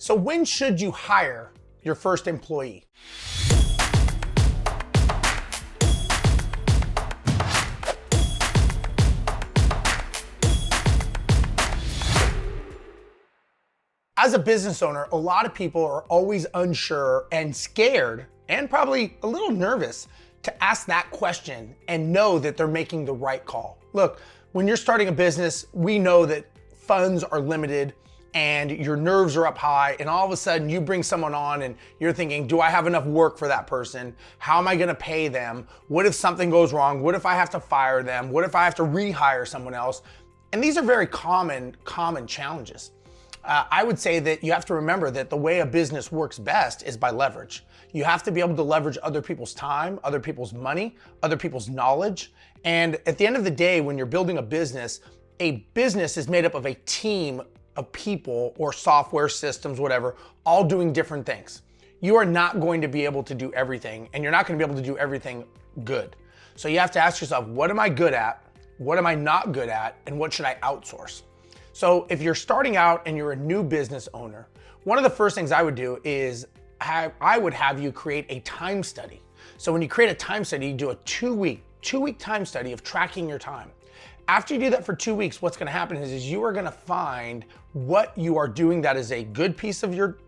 So when should you hire your first employee? As a business owner, a lot of people are always unsure and scared and probably a little nervous to ask that question and know that they're making the right call. Look, when you're starting a business, we know that funds are limited and your nerves are up high, and all of a sudden you bring someone on and you're thinking, do I have enough work for that person? How am I gonna pay them? What if something goes wrong? What if I have to fire them? What if I have to rehire someone else? And these are very common challenges. I would say that you have to remember that the way a business works best is by leverage. You have to be able to leverage other people's time, other people's money, other people's knowledge. And at the end of the day, when you're building a business is made up of a team of people or software systems, whatever, all doing different things. You are not going to be able to do everything, and you're not going to be able to do everything good. So you have to ask yourself, what am I good at? What am I not good at? And what should I outsource? So if you're starting out and you're a new business owner, one of the first things I would do is I would have you create a time study. So when you create a time study, you do a two-week time study of tracking your time. After you do that for 2 weeks, what's gonna happen is you are gonna find what you are doing that is a good piece of your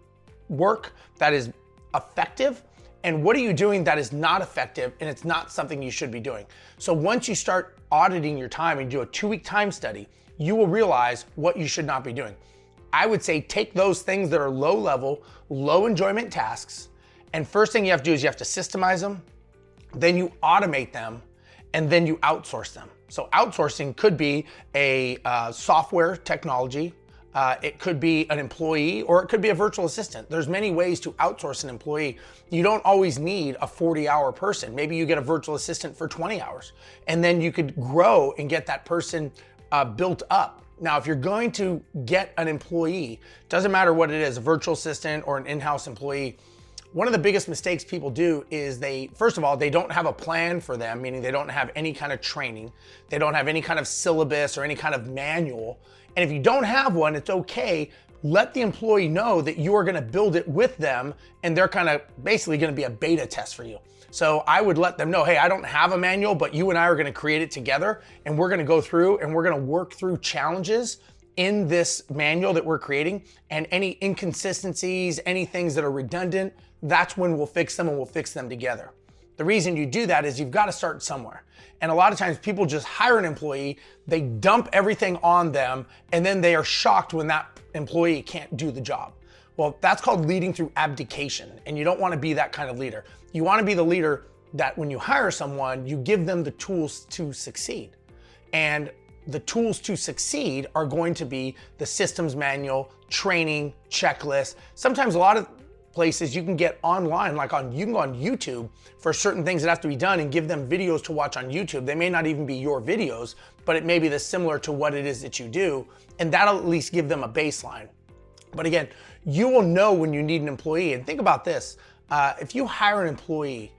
work, that is effective, and what are you doing that is not effective and it's not something you should be doing. So once you start auditing your time and do a 2-week time study, you will realize what you should not be doing. I would say take those things that are low level, low enjoyment tasks, and first thing you have to do is you have to systemize them, then you automate them, and then you outsource them. So outsourcing could be a software technology, it could be an employee, or it could be a virtual assistant. There's many ways to outsource an employee. You don't always need a 40-hour person. Maybe you get a virtual assistant for 20 hours, and then you could grow and get that person built up. Now, if you're going to get an employee, doesn't matter what it is, a virtual assistant or an in-house employee, one of the biggest mistakes people do is first of all, they don't have a plan for them, meaning they don't have any kind of training. They don't have any kind of syllabus or any kind of manual. And if you don't have one, it's okay. Let the employee know that you are gonna build it with them, and they're kind of basically gonna be a beta test for you. So I would let them know, hey, I don't have a manual, but you and I are gonna create it together, and we're gonna go through and we're gonna work through challenges in this manual that we're creating, and any inconsistencies, any things that are redundant, that's when we'll fix them, and we'll fix them together. The reason you do that is you've got to start somewhere. And a lot of times people just hire an employee, they dump everything on them, and then they are shocked when that employee can't do the job. Well, that's called leading through abdication, and you don't want to be that kind of leader. You want to be the leader that when you hire someone, you give them the tools to succeed. And the tools to succeed are going to be the systems manual, training, checklist. Sometimes a lot of places you can get online, you can go on YouTube for certain things that have to be done and give them videos to watch on YouTube. They may not even be your videos, but it may be similar to what it is that you do, and that'll at least give them a baseline. But again, you will know when you need an employee. And think about this, if you hire an employee,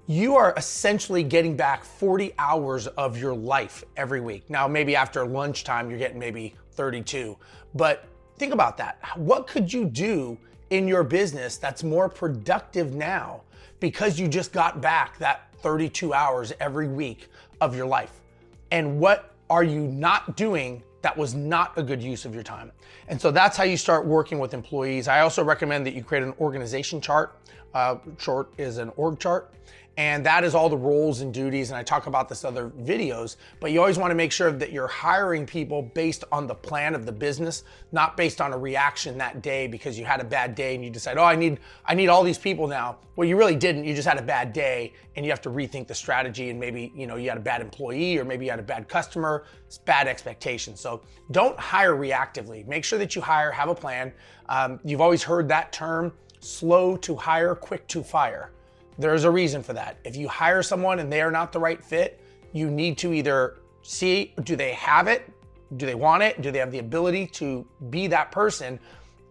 you are essentially getting back 40 hours of your life every week. Now, maybe after lunchtime, you're getting maybe 32, but think about that. What could you do in your business that's more productive now because you just got back that 32 hours every week of your life? And what are you not doing that was not a good use of your time? And so that's how you start working with employees. I also recommend that you create an organization chart. Chart is an org chart. And that is all the roles and duties, and I talk about this in other videos, but you always want to make sure that you're hiring people based on the plan of the business, not based on a reaction that day because you had a bad day and you decide, oh, I need all these people now. Well, you really didn't, you just had a bad day and you have to rethink the strategy, and maybe you had a bad employee, or maybe you had a bad customer, it's bad expectations. So don't hire reactively. Make sure that you hire, have a plan. You've always heard that term, slow to hire, quick to fire. There's a reason for that. If you hire someone and they are not the right fit, you need to either see, do they have it? Do they want it? Do they have the ability to be that person?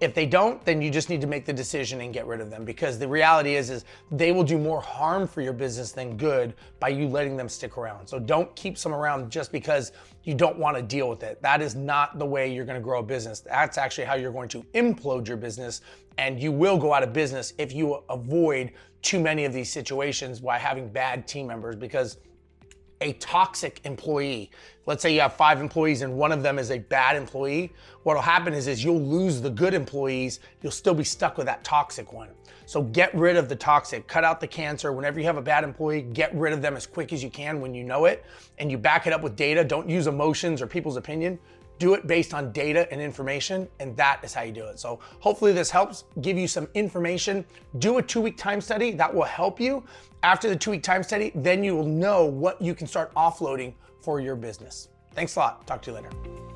If they don't, then you just need to make the decision and get rid of them, because the reality is they will do more harm for your business than good by you letting them stick around. So don't keep some around just because you don't want to deal with it. That is not the way you're going to grow a business. That's actually how you're going to implode your business, and you will go out of business if you avoid too many of these situations by having bad team members. Because a toxic employee, let's say you have 5 employees and one of them is a bad employee, what'll happen is you'll lose the good employees, you'll still be stuck with that toxic one. So get rid of the toxic, cut out the cancer. Whenever you have a bad employee, get rid of them as quick as you can when you know it, and you back it up with data. Don't use emotions or people's opinion. Do it based on data and information, and that is how you do it. So hopefully this helps give you some information. Do a 2-week time study. That will help you. After the 2-week time study, then you will know what you can start offloading for your business. Thanks a lot. Talk to you later.